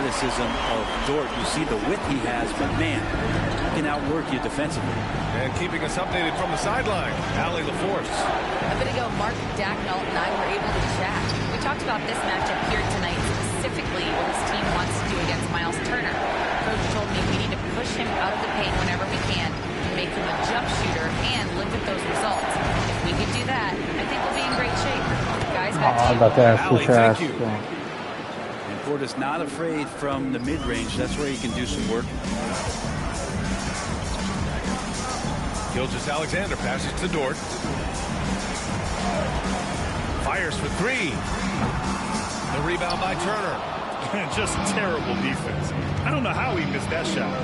athleticism of Dort. You see the width he has, but man, he can outwork you defensively. And keeping us updated from the sideline, Allie LaForce. A bit ago, Mark Dacknall and I were able to chat. We talked about this matchup here tonight, specifically what his team wants to do against Miles Turner. Coach told me we need to push him out of the paint whenever we can and make him a jump shooter and look at those results. If we can do that, I think we'll be in great shape. Guys, back to you. Thank you. And Portis not afraid from the mid-range. That's where he can do some work. Gilgeous-Alexander passes to Dort. Fires for three. The rebound by Turner. Just terrible defense. I don't know how he missed that shot.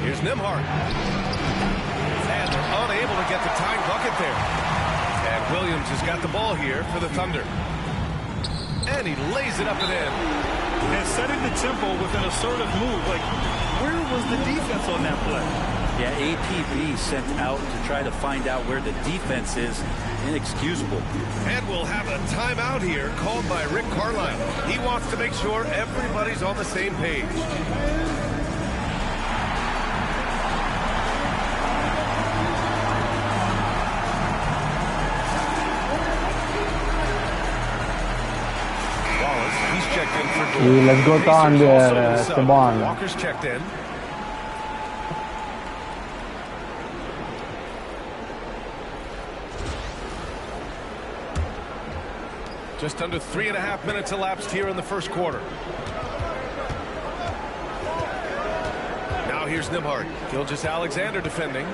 Here's Nembhard. And they're unable to get the tying bucket there. And Williams has got the ball here for the Thunder. And he lays it up and in. And setting the tempo with an assertive move. Like, where was the defense on that play? Yeah, APB sent out to try to find out where the defense is. Inexcusable. And we'll have a timeout here called by Rick Carlisle. He wants to make sure everybody's on the same page. Wallace, he's checked in for goal. Let's go down there, Esteban. Walker's checked in. Just under 3.5 minutes elapsed here in the first quarter. Now here's Nembhard. Gilgeous-Alexander defending.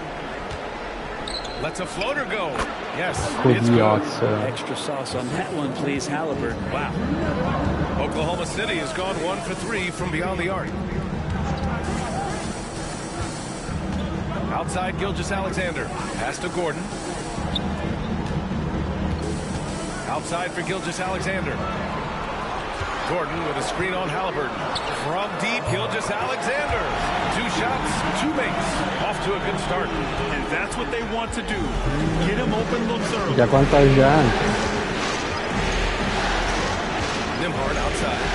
Lets a floater go. Yes, it's good. Extra sauce on that one, please, Halliburton. Wow. Oklahoma City has gone 1 for 3 from beyond the arc. Outside Gilgeous-Alexander. Pass to Gordon. Outside for Gilgeous-Alexander. Gordon with a screen on Halliburton. From deep, Gilgeous-Alexander. 2 shots, 2 makes. Off to a good start. And that's what they want to do. Get him open looks early. Ya contagian. Nembhard outside.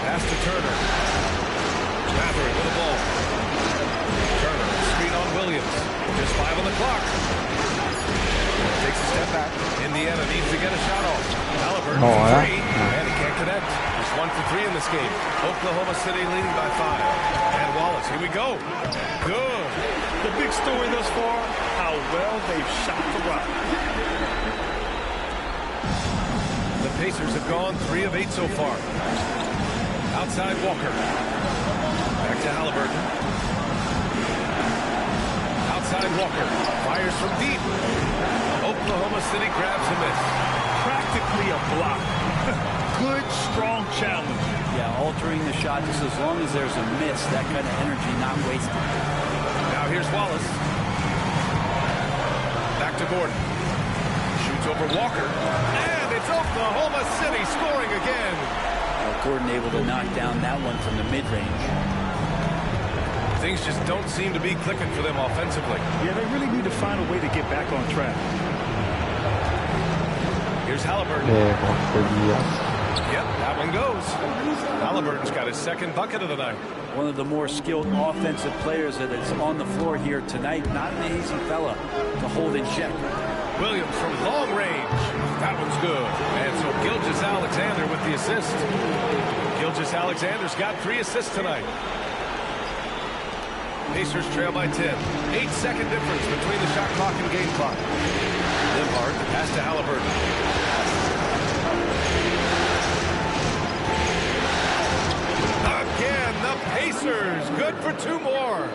Pass to Turner. Mathurin with the ball. Turner, screen on Williams. Just 5 on the clock. Takes a step back. Indiana needs to get a shot off. Halliburton for 3, and he can't connect. He's 1 for 3 in this game. Oklahoma City leading by 5. And Wallace, here we go. Good. The big story thus far, how well they've shot the rock. The Pacers have gone 3 of 8 so far. Outside Walker. Back to Halliburton. Outside Walker. Fires from deep. Oklahoma City grabs a miss. Practically a block. Good, strong challenge. Yeah, altering the shot just as long as there's a miss, that kind of energy not wasted. Now here's Wallace. Back to Gordon. Shoots over Walker. And it's Oklahoma City scoring again. Gordon able to knock down that one from the mid-range. Things just don't seem to be clicking for them offensively. Yeah, they really need to find a way to get back on track. Here's Halliburton. Yep, that one goes. Halliburton's got his 2nd bucket of the night. One of the more skilled offensive players that is on the floor here tonight. Not an easy fella to hold in check. Williams from long range. That one's good. And so Gilgeous-Alexander with the assist. Gilgeous-Alexander's got 3 assists tonight. Pacers trail by 10. 8-second difference between the shot clock and game clock. Nembhard, the pass to Halliburton. Again, the Pacers. Good for 2 more.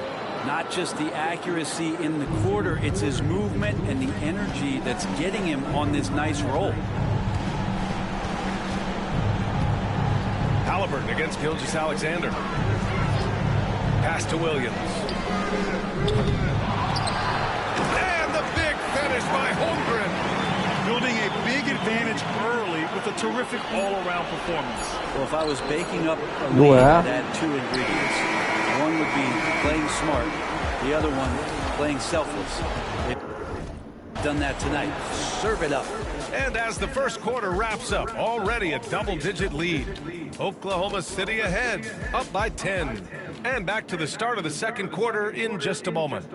Not just the accuracy in the quarter, it's his movement and the energy that's getting him on this nice roll. Halliburton against Gilgeous-Alexander. Pass to Williams. And the big finish by Holmgren. Building a big advantage early with a terrific all-around performance. Well, if I was baking up a lead, I'd add 2 ingredients. One would be playing smart. The other one, playing selfless. done that tonight. Serve it up. And as the first quarter wraps up, already a double-digit lead. Oklahoma City ahead, up by 10. And back to the start of the second quarter in just a moment.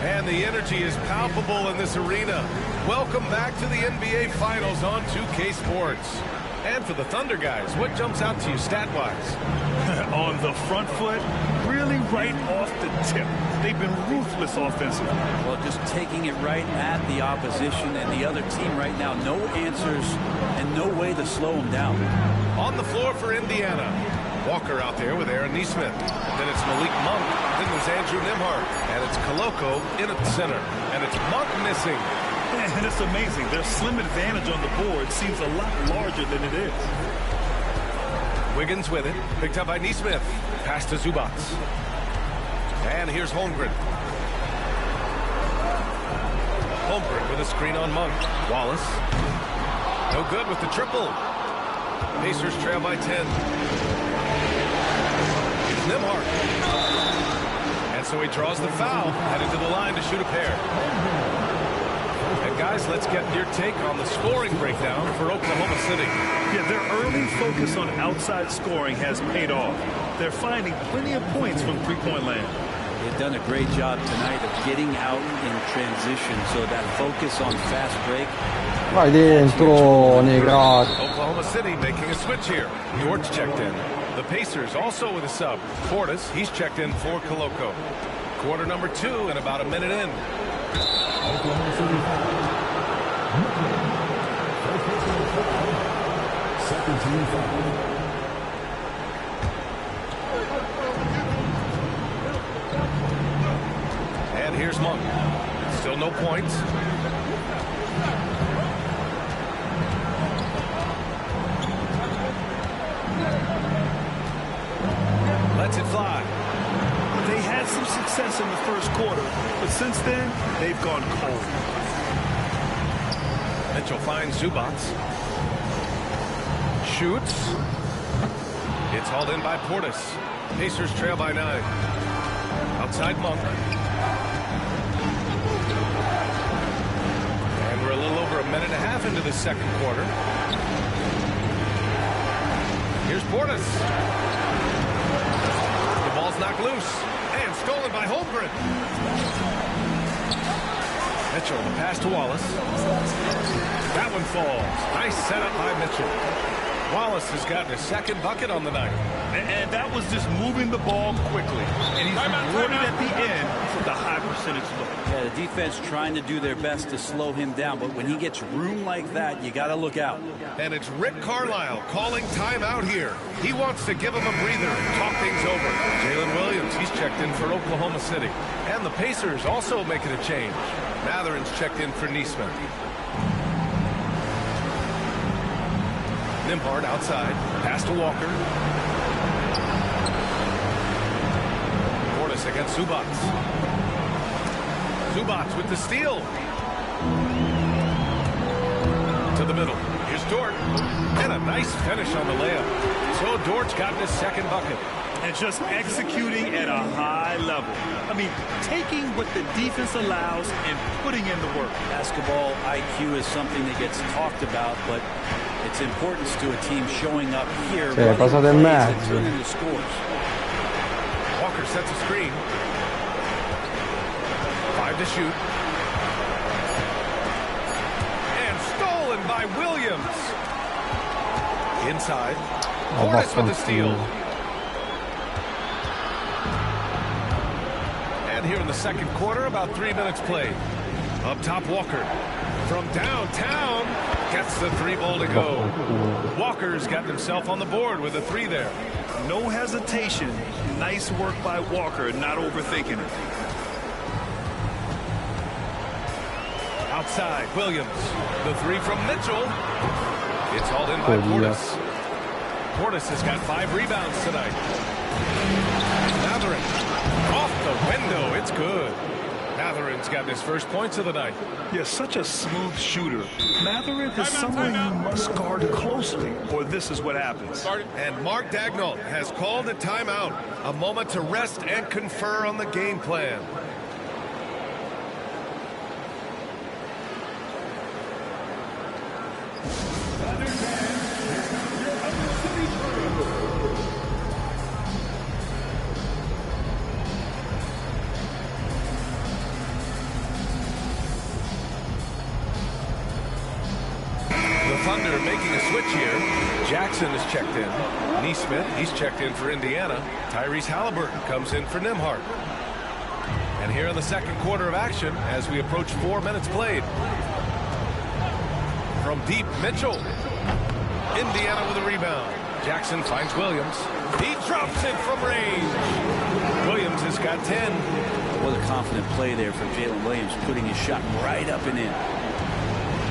And the energy is palpable in this arena. Welcome back to the NBA Finals on 2K Sports. And for the Thunder guys, what jumps out to you stat-wise? On the front foot, really right off the tip. They've been ruthless offensively. Well, just taking it right at the opposition and the other team right now. No answers and no way to slow them down. On the floor for Indiana. Walker out there with Aaron Nesmith. Then it's Malik Monk. Then there's Andrew Nembhard. And it's Koloko in at the center. And it's Monk missing. And it's amazing. Their slim advantage on the board seems a lot larger than it is. Wiggins with it. Picked up by Nesmith. Pass to Zubac. And here's Holmgren. Holmgren with a screen on Monk. Wallace. No good with the triple. Pacers trail by 10. Here's Nembhard. And so he draws the foul. Headed to the line to shoot a pair. And guys, let's get your take on the scoring breakdown for Oklahoma City. Yeah, their early focus on outside scoring has paid off. They're finding plenty of points from three-point land. They've done a great job tonight of getting out in transition, so that focus on fast break. Vai dentro, Negrat. Oklahoma City making a switch here. George checked in. The Pacers also with a sub. Portis, he's checked in for Koloko. Quarter number 2 and about a minute in. Oklahoma City foul. Second team foul. And here's Monk. Still no points. Lets it fly. They had some success in the first quarter, but since then, they've gone cold. Mitchell finds Zubac. Shoots. It's hauled in by Portis. Pacers trail by 9. Outside Monk. And we're a little over a minute and a half into the second quarter. Here's Portis. The ball's knocked loose. And stolen by Holmgren. Mitchell, the pass to Wallace. That one falls. Nice setup by Mitchell. Wallace has gotten his second bucket on the night. And that was just moving the ball quickly. And he's rewarded at the end with a high percentage look. Yeah, the defense trying to do their best to slow him down, but when he gets room like that, you got to look out. And it's Rick Carlisle calling timeout here. He wants to give him a breather and talk things over. Jalen Williams, he's checked in for Oklahoma City. And the Pacers also making a change. Matherin's checked in for Nesmith. Nembhard outside. Pass to Walker. Portis against Zubac. Zubac with the steal. To the middle. Here's Dort. And a nice finish on the layup. So Dort's gotten his second bucket. And just executing at a high level. I mean, taking what the defense allows and putting in the work. Basketball IQ is something that gets talked about, but its importance to a team showing up here. Passate in mezzo. Turn into scores. Walker sets a screen. 5 to shoot. And stolen by Williams. Inside. Portis with the steal. And here in the second quarter, about 3 minutes played. Up top, Walker. From downtown, gets the 3-ball to go. Walker's gotten himself on the board with a 3 there. No hesitation. Nice work by Walker, not overthinking it. Outside, Williams. The 3 from Mitchell. It's hauled in by Portis. Portis has got 5 rebounds tonight. Matherin. Off the window. It's good. Matherin's gotten his first points of the night. Yeah, such a smooth shooter. Matherin is someone you must guard closely, or this is what happens. And Mark Daigneault has called a timeout. A moment to rest and confer on the game plan. Thunder making a switch here. Jackson is checked in. Neesmith, he's checked in for Indiana. Tyrese Halliburton comes in for Nembhard. And here in the second quarter of action, as we approach 4 minutes played. From deep, Mitchell. Indiana with a rebound. Jackson finds Williams. He drops it from range. Williams has got 10. What a confident play there from Jalen Williams, putting his shot right up and in.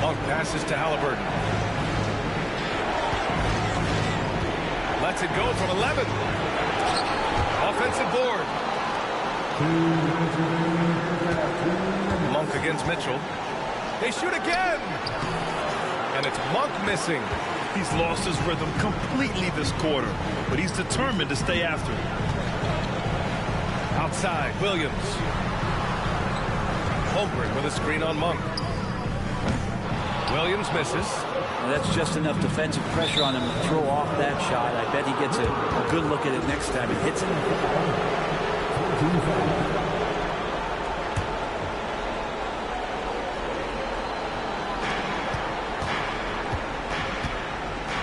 Monk passes to Halliburton. Lets it go from 11. Offensive board. Monk against Mitchell. They shoot again. And it's Monk missing. He's lost his rhythm completely this quarter, but he's determined to stay after it. Outside, Williams. Holmgren with a screen on Monk. Williams misses. Well, that's just enough defensive pressure on him to throw off that shot. I bet he gets a good look at it next time he hits it.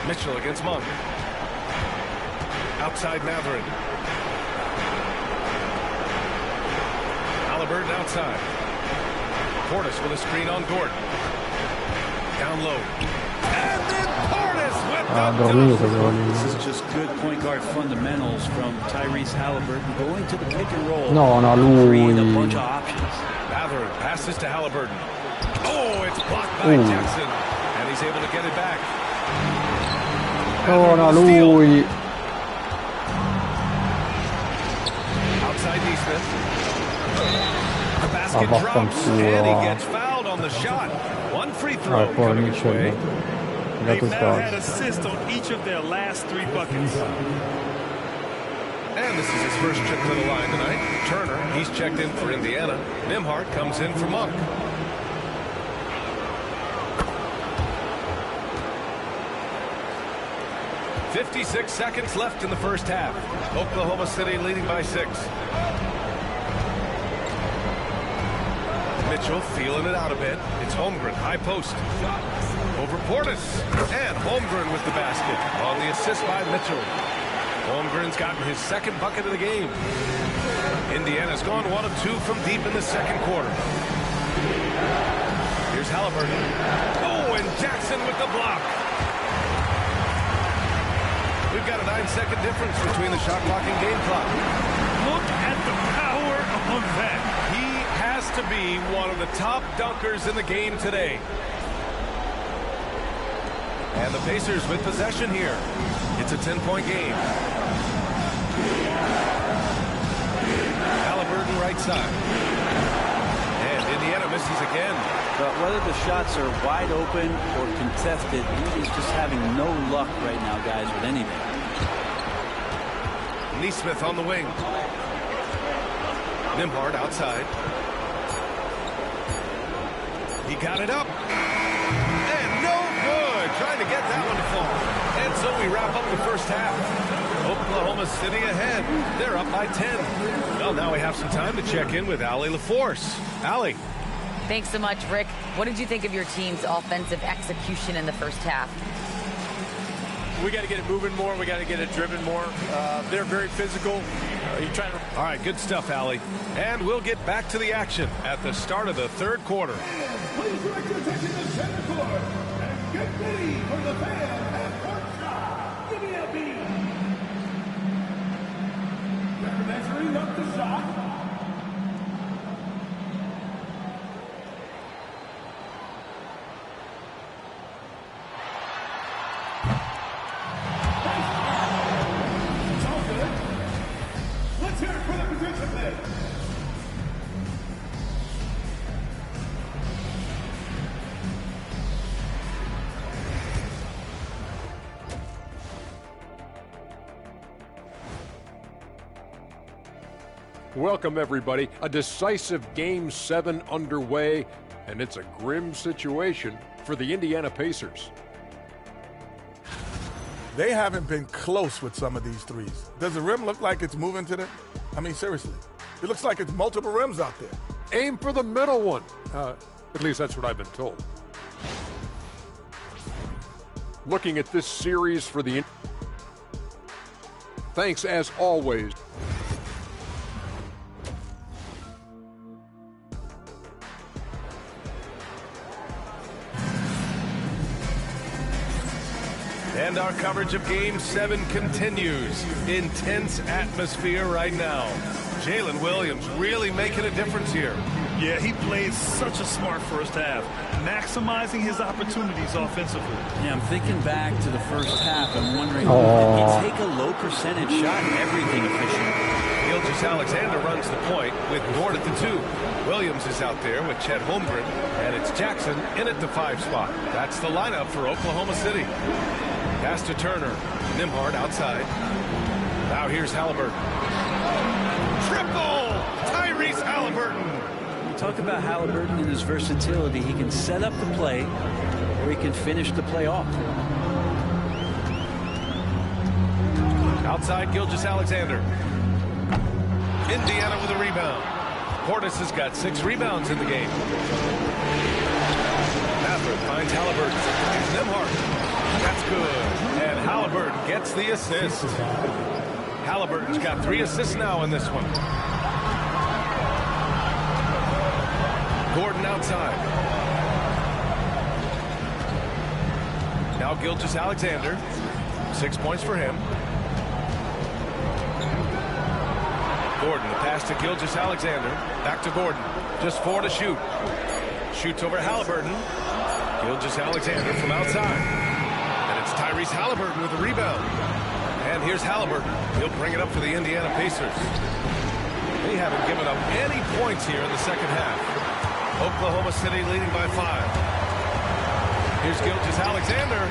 Mitchell against Monk. Outside Matherin. Halliburton outside. Portis with a screen on Gordon. Down low. And then Portis with the dunk. This is just good point guard fundamentals from Tyrese Halliburton going to the pick and roll. No, creating a lui. bunch of options. Matherin passes to Halliburton. Oh, it's blocked by Jackson. And he's able to get it back. No, lui. Outside Neesmith. The basket drops and he gets fouled on the shot. One free throw coming his way. They've now had assists on each of their last 3 buckets. And this is his first trip to the line tonight. Turner, he's checked in for Indiana. Nembhard comes in for Monk. .56 seconds left in the first half. Oklahoma City leading by 6. Mitchell feeling it out a bit. It's Holmgren, high post. Over Portis. And Holmgren with the basket on the assist by Mitchell. Holmgren's gotten his second bucket of the game. Indiana's gone 1 of 2 from deep in the second quarter. Here's Halliburton. Oh, and Jackson with the block. We've got a 9-second difference between the shot clock and game clock. Look at the power of that. He has to be one of the top dunkers in the game today. And the Pacers with possession here. It's a 10-point game. Halliburton right side. And Indiana misses again. But whether the shots are wide open or contested, he's just having no luck right now, guys, with anything. Neesmith on the wing. Nembhard outside. He got it up. And no good. Trying to get that one to fall. And so we wrap up the first half. Oklahoma City ahead. They're up by 10. Well, now we have some time to check in with Allie LaForce. Allie. Thanks so much, Rick. What did you think of your team's offensive execution in the first half? We got to get it moving more. We got to get it driven more. They're very physical. All right, good stuff, Allie. And we'll get back to the action at the start of the third quarter. Please direct your attention to center court and get ready for the fan at court shot. Give me a beat. They're measuring up the shot. Welcome, everybody. A decisive Game 7 underway, and it's a grim situation for the Indiana Pacers. They haven't been close with some of these threes. Does the rim look like it's moving to them? I mean, seriously. It looks like it's multiple rims out there. Aim for the middle one. At least that's what I've been told. Looking at this series for the... Thanks, as always. And our coverage of Game 7 continues. Intense atmosphere right now. Jalen Williams really making a difference here. Yeah, he played such a smart first half, maximizing his opportunities offensively. Yeah, I'm thinking back to the first half. I'm wondering, did he take a low percentage shot and everything efficient? Gilgeous-Alexander runs the point with Gord at the 2. Williams is out there with Chet Holmgren, and it's Jackson in at the 5 spot. That's the lineup for Oklahoma City. Pass to Turner. Nembhard outside. Now here's Halliburton. Triple! Tyrese Halliburton! You talk about Halliburton and his versatility. He can set up the play, or he can finish the play off. Outside Gilgeous-Alexander. Indiana with a rebound. Portis has got 6 rebounds in the game. Mather finds Halliburton. Here's Nembhard. That's good. And Halliburton gets the assist. Halliburton's got 3 assists now in this one. Gordon outside. Now Gilgeous-Alexander. 6 points for him. Gordon, the pass to Gilgeous-Alexander. Back to Gordon. Just 4 to shoot. Shoots over Halliburton. Gilgeous-Alexander from outside. It's Tyrese Halliburton with the rebound. And here's Halliburton. He'll bring it up for the Indiana Pacers. They haven't given up any points here in the second half. Oklahoma City leading by 5. Here's Gilgeous-Alexander.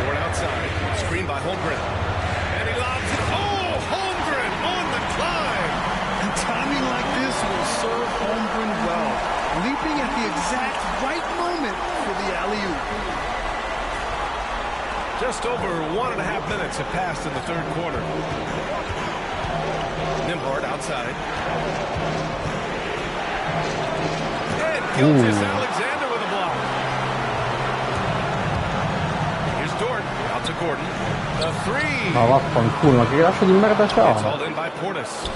Gordon outside. Screen by Holmgren. And he lobs it. Oh, Holmgren on the climb. And timing like this will serve Holmgren well. Leaping at the exact right moment for the alley-oop. Just over 1.5 minutes have passed in the third quarter. Nembhard outside. And Gilgeous-Alexander with a block. Here's Dort. Out to Gordon. The 3. Ma vaffanculo, ma che cazzo di merda It's c'ha? hauled in by Portis.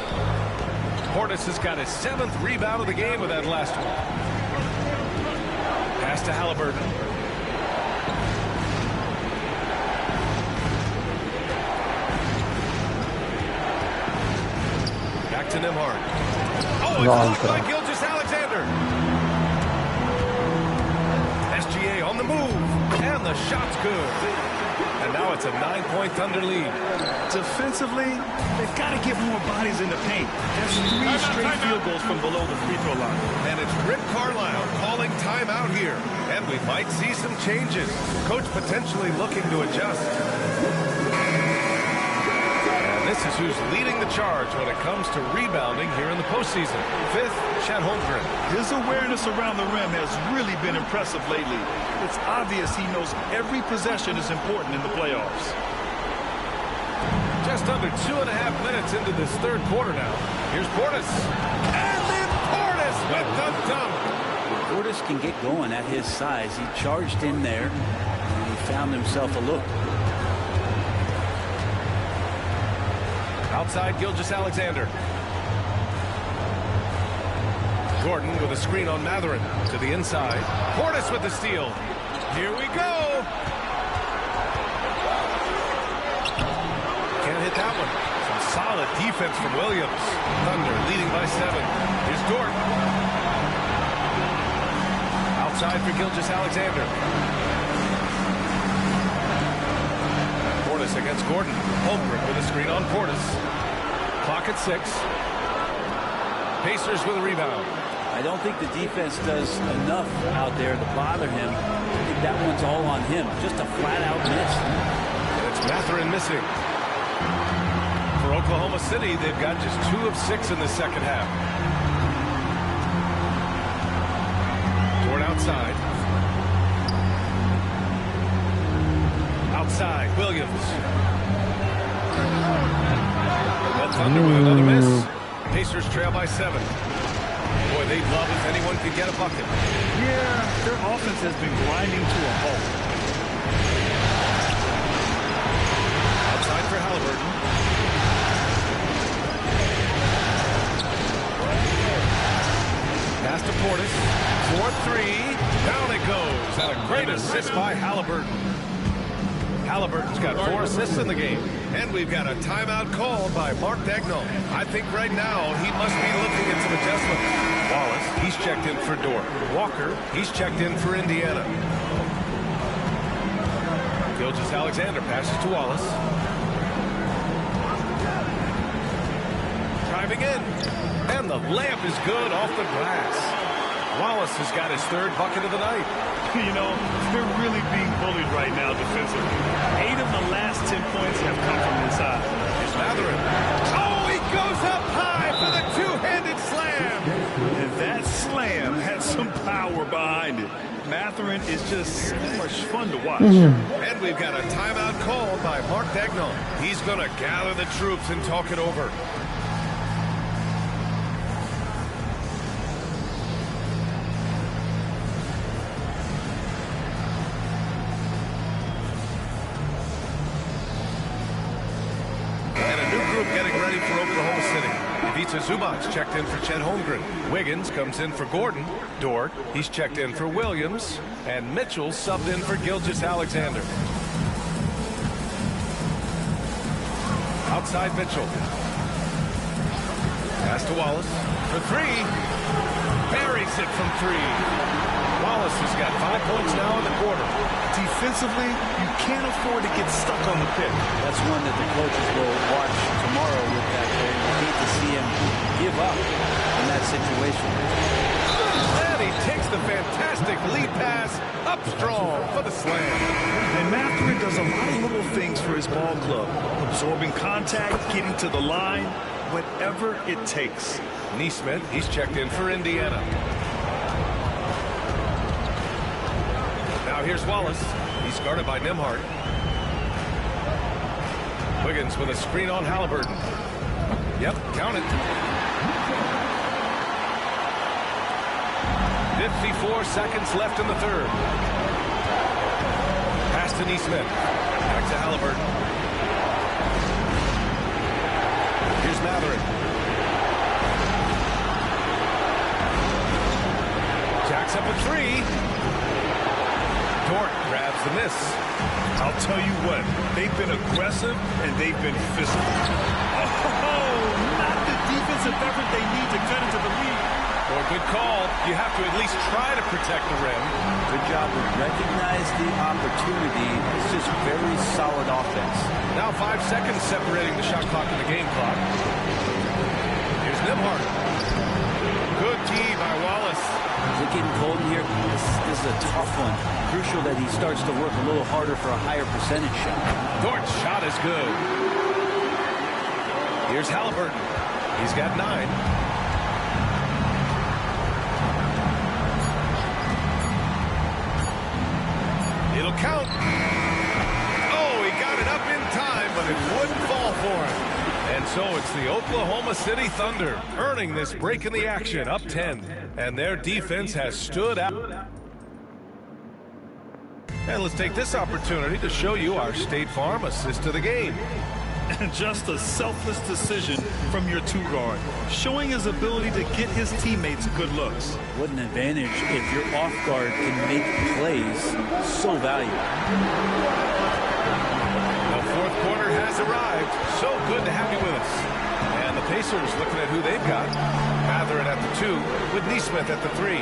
Portis has got his 7th rebound of the game with that last one. Pass to Halliburton. Back to Nembhard. Oh, it's blocked by Gilgeous-Alexander. SGA on the move. And the shot's good. And now it's a 9-point Thunder lead. Defensively, they've got to get more bodies in the paint. That's 3 straight field goals from below the free throw line. And it's Rick Carlisle calling timeout here. And we might see some changes. Coach potentially looking to adjust. And this is who's leading the charge when it comes to rebounding here in the postseason. 5th, Chet Holmgren. His awareness around the rim has really been impressive lately. It's obvious he knows every possession is important in the playoffs. Just under 2.5 minutes into this third quarter now. Here's Portis. And then Portis with the dunk. Portis can get going at his size. He charged in there, and he found himself a look. Outside Gilgeous-Alexander. Gordon with a screen on Mathurin to the inside. Portis with the steal. Here we go. Can't hit that one. Some solid defense from Williams. Thunder leading by 7. Here's Dort. Outside for Gilgeous-Alexander. Portis against Gordon. Holmgren with a screen on Portis. Clock at 6. Pacers with a rebound. I don't think the defense does enough out there to bother him. I think that one's all on him. Just a flat-out miss. And it's Mathurin missing. Oklahoma City, they've got just 2 of 6 in the second half. Toward outside. Outside, Williams. The Thunder with another miss. Pacers trail by 7. Boy, they'd love if anyone could get a bucket. Yeah, their offense has been grinding to a halt. Outside for Halliburton. Pass to Portis. 4-3. Down it goes. And a great assist by Halliburton. Halliburton's got 4 assists in the game. And we've got a timeout called by Mark Daigneault. I think right now he must be looking at some adjustments. Wallace, he's checked in for Dort. Walker, he's checked in for Indiana. Gilgeous-Alexander passes to Wallace. Driving in. And the layup is good off the glass. Wallace has got his 3rd bucket of the night. You know, they're really being bullied right now defensively. 8 of the last 10 points have come from inside. Here's Mathurin. Oh, he goes up high for the two-handed slam. And that slam has some power behind it. Mathurin is just so much fun to watch. And we've got a timeout called by Mark Daigneault. He's going to gather the troops and talk it over. Zubac checked in for Chet Holmgren. Wiggins comes in for Gordon. Dort, he's checked in for Williams. And Mitchell subbed in for Gilgeous-Alexander. Outside Mitchell. Pass to Wallace for 3. Buries it from 3. Wallace has got 5 points now in the quarter. Defensively, you can't afford to get stuck on the pick. That's one that the coaches will watch tomorrow with that goal. You hate to see him give up in that situation. And he takes the fantastic lead pass up strong for the slam. And Mathurin does a lot of little things for his ball club. Absorbing contact, getting to the line, whatever it takes. Nesmith, he's checked in for Indiana. Now here's Wallace. He's guarded by Nembhard. Wiggins with a screen on Halliburton. Yep, count it. 54 seconds left in the 3rd. Pass to Nesmith. Back to Halliburton. Here's Mathurin. Jacks up a 3. Dort grabs the miss. I'll tell you what, they've been aggressive and they've been physical. Oh, not the defensive effort they need to cut into the lead. Well, good call. You have to at least try to protect the rim. Good job to recognize the opportunity. It's just very solid offense. Now 5 seconds separating the shot clock and the game clock. Here's Nembhard. Good key by Wallace. Is it getting cold in here? This is a tough one. Crucial that he starts to work a little harder for a higher percentage shot. Dort's shot is good. Here's Halliburton. He's got 9. It'll count. Oh, he got it up in time, but it wouldn't fall for him. And so it's the Oklahoma City Thunder earning this break in the action, up 10. And their defense has stood out. And let's take this opportunity to show you our State Farm assist of the game. And just a selfless decision from your 2-guard, showing his ability to get his teammates good looks. What an advantage if your off guard can make plays so valuable. The 4th quarter has arrived. So good to have you with us. And the Pacers looking at who they've got. Mathurin at the 2 with Nesmith at the 3.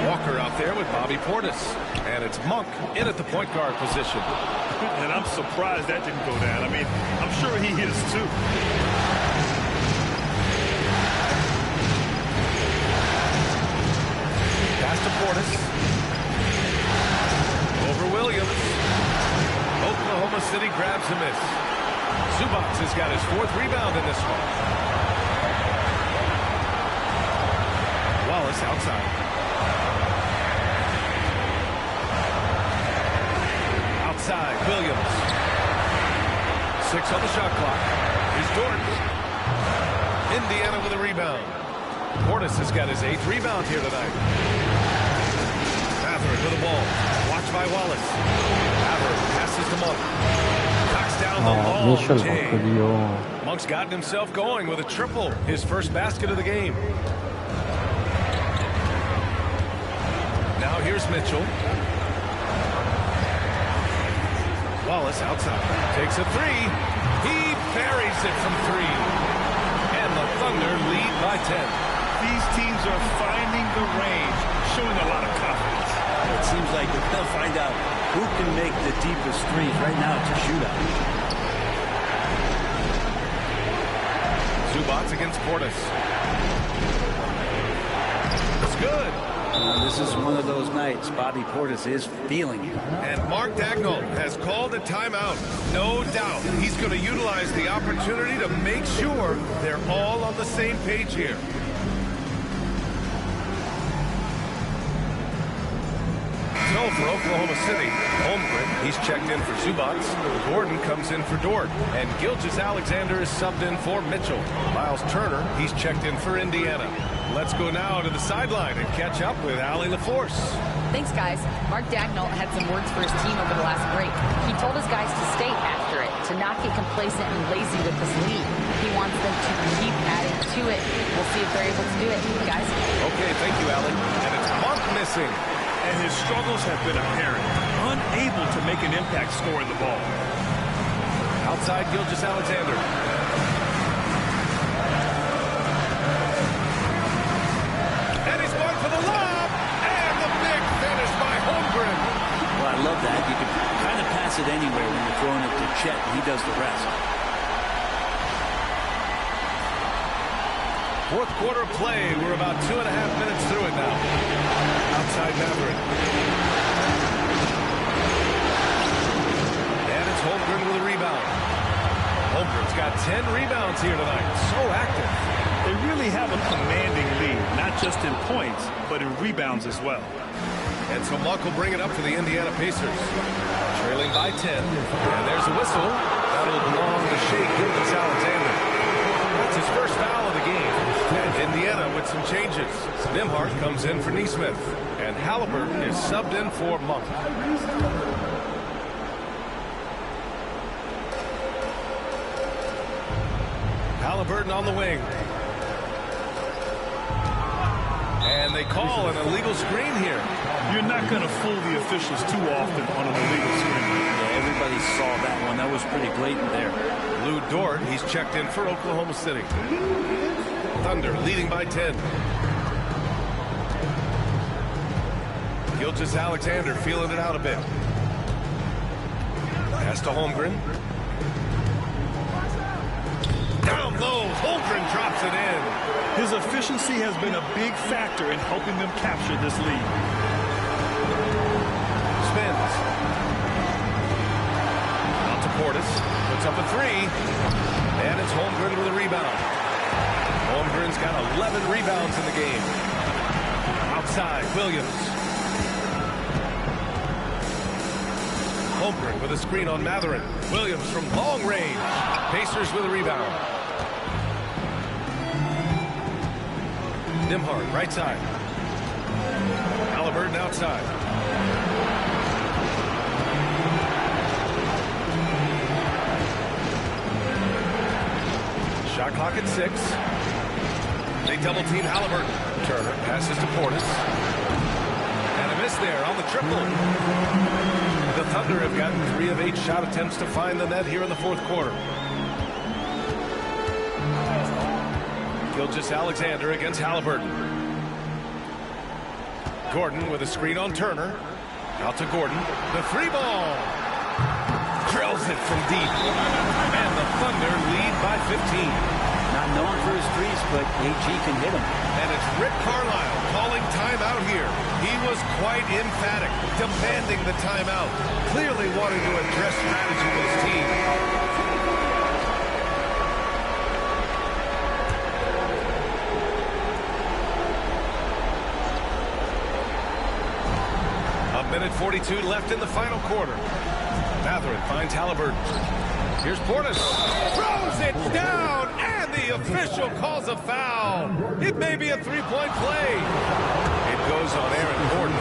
Walker out there with Bobby Portis. And it's Monk in at the point guard position. And I'm surprised that didn't go down. I mean, I'm sure he is too. Pass to Portis. Over Williams. Oklahoma City grabs a miss. Zubac has got his 4th rebound in this one. Wallace outside. Outside, Williams. 6 on the shot clock. Here's Dort. Indiana with a rebound. Portis has got his 8th rebound here tonight. Mathurin with the ball. Watched by Wallace. Mathurin passes to Monk. Knocks down the long Mitchell, J. Monk's gotten himself going with a triple. His first basket of the game. Now here's Mitchell. Wallace outside. Takes a 3. He buries it from 3. And the Thunder lead by 10. These teams are finding the range, showing a lot of confidence. It seems like they're going to find out who can make the deepest threes. Right now, it's a shootout. Zubac against Portis. It's good. This is one of those nights Bobby Portis is feeling it. And Mark Daigneault has called a timeout. No doubt he's going to utilize the opportunity to make sure they're all on the same page here. So for Oklahoma City, Holmgren, he's checked in for Zubac. Gordon comes in for Dort. And Gilgeous-Alexander is subbed in for Mitchell. Miles Turner, he's checked in for Indiana. Let's go now to the sideline and catch up with Allie LaForce. Thanks, guys. Mark Daigneault had some words for his team over the last break. He told his guys to stay after it, to not get complacent and lazy with this lead. He wants them to keep adding to it. We'll see if they're able to do it, guys. Okay, thank you, Allie. And it's Monk missing. And his struggles have been apparent. Unable to make an impact scoring the ball. Outside Gilgeous-Alexander. And he's going for the lob. And the big finish by Holmgren. Well, I love that. You can kind of pass it anywhere when you're throwing it to Chet, and he does the rest. 4th quarter play. We're about 2.5 minutes through it now. Outside Mathurin. And it's Holmgren with a rebound. Holmgren's got 10 rebounds here tonight. So active. They really have a commanding lead, not just in points, but in rebounds as well. And so Monk will bring it up for the Indiana Pacers. Trailing by 10. And there's a whistle. That'll belong to Shai Gilgeous-Alexander. That's his first foul of the game. And Indiana with some changes. Nembhard comes in for Nesmith. And Halliburton is subbed in for Monk. Halliburton on the wing. And they call an illegal screen here. You're not going to fool the officials too often on an illegal screen. Yeah, everybody saw that one. That was pretty blatant there. Lou Dort, he's checked in for Oklahoma City. Thunder leading by 10. Gilgeous-Alexander feeling it out a bit. Pass to Holmgren. Down low, Holmgren drops it in. His efficiency has been a big factor in helping them capture this lead. Spins. Out to Portis. Puts up a 3. And it's Holmgren with a rebound. Holmgren's got 11 rebounds in the game. Outside, Williams. Holmgren with a screen on Mathurin. Williams from long range. Pacers with a rebound. Nembhard, right side. Halliburton outside. Shot clock at 6. They double team Halliburton. Turner passes to Portis. And a miss there on the triple. The Thunder have gotten 3 of 8 shot attempts to find the net here in the 4th quarter. Gilgeous-Alexander against Halliburton. Gordon with a screen on Turner. Out to Gordon. The 3 ball. Drills it from deep. And the Thunder lead by 15. Not known for his threes, but AG can hit him. And it's Rick Carlisle calling timeout here. He was quite emphatic, demanding the timeout. Clearly wanting to address strategy with his team. minute 42 left in the final quarter. Mathurin finds Halliburton. Here's Portis. Throws it down, and the official calls a foul. It may be a three-point play. It goes on Aaron Gordon.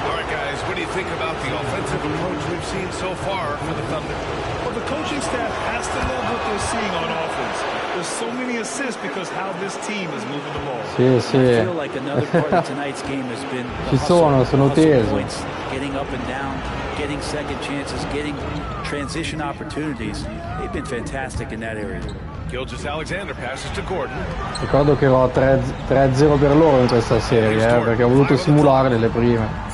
All right, guys, what do you think about the offensive approach we've seen so far for the Thunder? Well, the coaching staff has to love what they're seeing on offense. There's so many assists because how this team is moving the ball. Sì, sì. I feel like another part of tonight's game has been Ci the sono teso. points, getting up and down, getting second chances, getting transition opportunities. They've been fantastic in that area. Gilgeous-Alexander passes to Gordon. Ricordo che ero a 3-0 per loro in questa serie, perché ho voluto simulare le prime.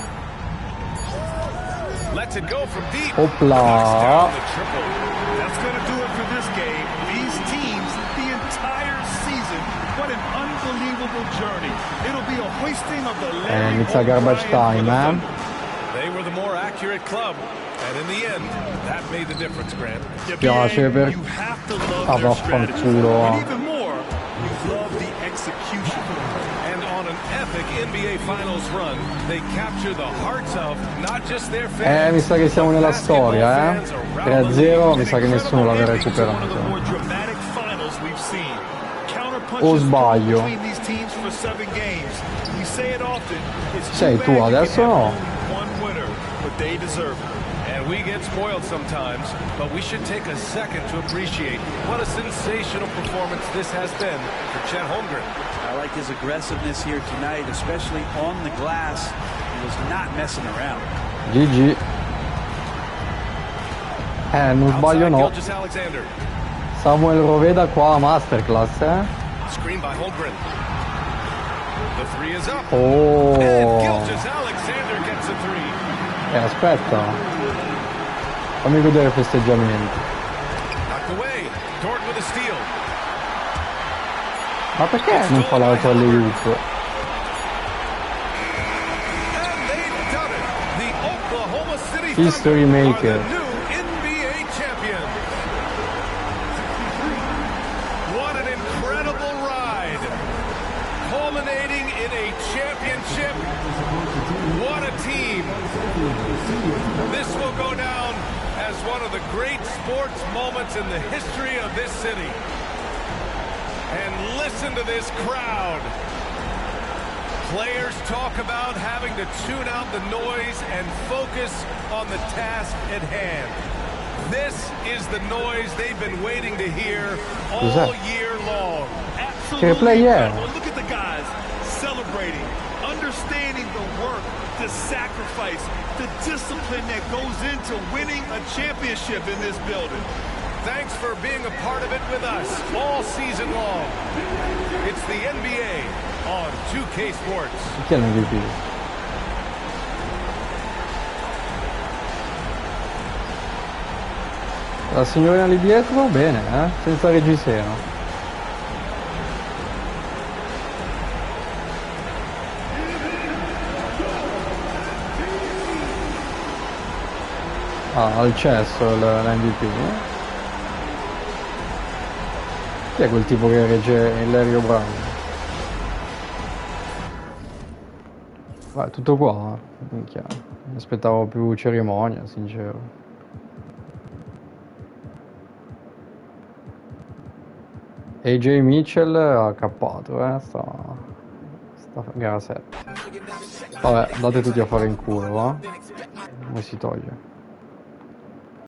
Lets it go from deep. Opla. That's going to do it for this game. These teams, the entire season, what an unbelievable journey. It'll be a hoisting of the Inizia garbage time, They were the more accurate club, and in the end, that made the difference, Grant. Piace per... You have to love Ah, their strategy. vaffanculo. And even more, you love the execution. And on an epic NBA Finals run, they capture the hearts of not just their fans. Mi sa che siamo nella storia, 3-0, mi sa che nessuno l'aveva recuperato. O sbaglio? Sei tu adesso no? And we get spoiled sometimes, but we should take a second to appreciate what a sensational performance this has been for Chet Holmgren. I like his aggressiveness here tonight, especially on the glass. He was not messing around. GG. Non sbaglio no. Samuel Roveda qua masterclass, Screen by Holmgren. The three is up. Oh. And Gilgeous-Alexander gets a three. Aspetta. Fammi vedere il festeggiamento. Knocked away. Dort with a steal. Ma perché non fa l'auto alle Youth? And they've done it. The Oklahoma City History Thunder maker. are the new NBA champions. What an incredible ride. Culminating in a championship. What a team. This will go down as one of the great sports moments in the history of this city. And listen to this crowd. Players talk about having to tune out the noise and focus on the task at hand. This is the noise they've been waiting to hear all year long. Absolutely incredible. Look at the guys celebrating, understanding the work, the sacrifice, the discipline that goes into winning a championship in this building. Thanks for being a part of it with us all season long. It's the NBA on 2K Sports. Chi è l'MVP? La signorina lì dietro, bene, senza reggiseno. Al cesso l'MVP. Chi è quel tipo che regge Ilario Brown? Vai, tutto qua. Minchia. Mi aspettavo più cerimonia, sincero. AJ Mitchell ha cappato, sta gara 7. Vabbè, andate tutti a fare in culo, va? Come si toglie?